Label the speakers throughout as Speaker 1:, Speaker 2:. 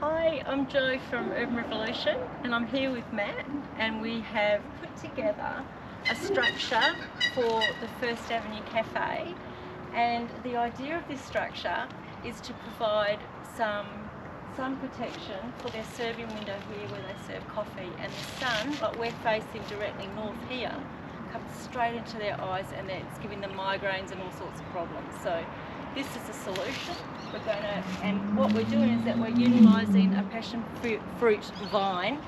Speaker 1: Hi, I'm Jo from Urban Revolution and I'm here with Matt, and we have put together a structure for the First Avenue Cafe, and the idea of this structure is to provide some sun protection for their serving window here where they serve coffee, and the sun, like we're facing directly north here, comes straight into their eyes and it's giving them migraines and all sorts of problems. So this is a solution. And what we're doing is that we're utilising a passion fruit vine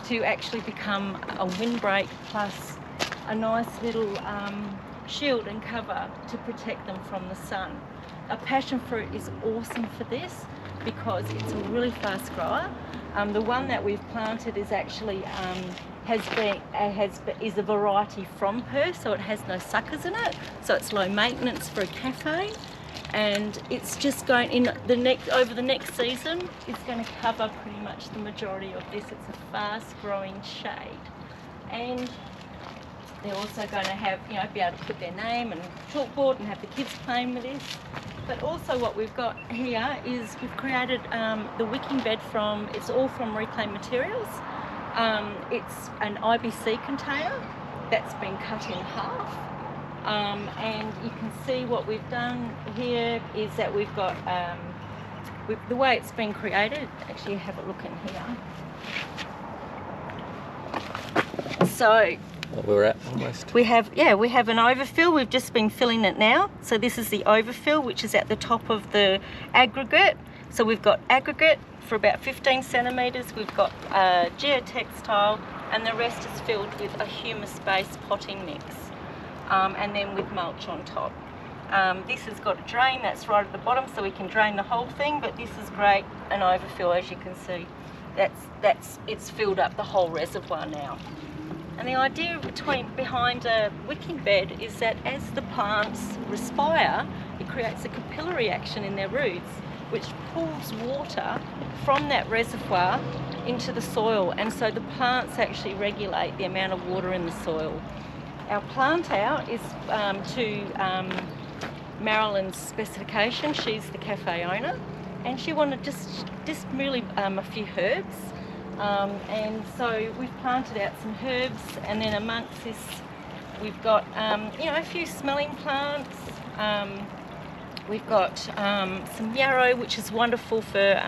Speaker 1: to actually become a windbreak plus a nice little shield and cover to protect them from the sun. A passion fruit is awesome for this because it's a really fast grower. The one that we've planted is actually is a variety from Perth, so it has no suckers in it, so it's low maintenance for a cafe. And it's just going in over the next season, it's going to cover pretty much the majority of this. It's a fast growing shade, and they're also going to have, be able to put their name and chalkboard and have the kids playing with this. But also what we've got here is we've created the Wicking Bed it's all from reclaimed materials. It's an IBC container that's been cut in half. And you can see what we've done here is that we've got the way it's been created. Actually, have a look in here. So
Speaker 2: we're at almost.
Speaker 1: We have an overfill. We've just been filling it now. So this is the overfill, which is at the top of the aggregate. So we've got aggregate for about 15 centimetres. We've got geotextile, and the rest is filled with a humus-based potting mix. And then with mulch on top. This has got a drain that's right at the bottom, so we can drain the whole thing, but this is great, an overfill, as you can see. It's filled up the whole reservoir now. And the idea behind a wicking bed is that as the plants respire, it creates a capillary action in their roots, which pulls water from that reservoir into the soil, and so the plants actually regulate the amount of water in the soil. Our plant out is to Marilyn's specification. She's the cafe owner, and she wanted just really a few herbs, and so we've planted out some herbs, and then amongst this we've got a few smelling plants. We've got some yarrow, which is wonderful for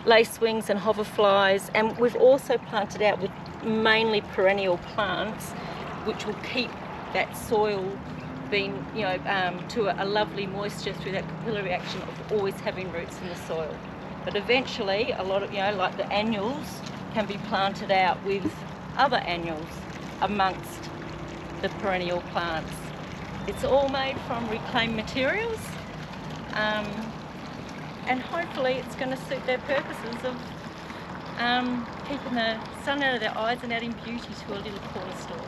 Speaker 1: lacewings and hoverflies, and we've also planted out with mainly perennial plants, which will keep that soil being, to a lovely moisture through that capillary action of always having roots in the soil. But eventually, a lot of, like the annuals, can be planted out with other annuals amongst the perennial plants. It's all made from reclaimed materials, and hopefully it's going to suit their purposes of keeping the sun out of their eyes and adding beauty to a little corner store.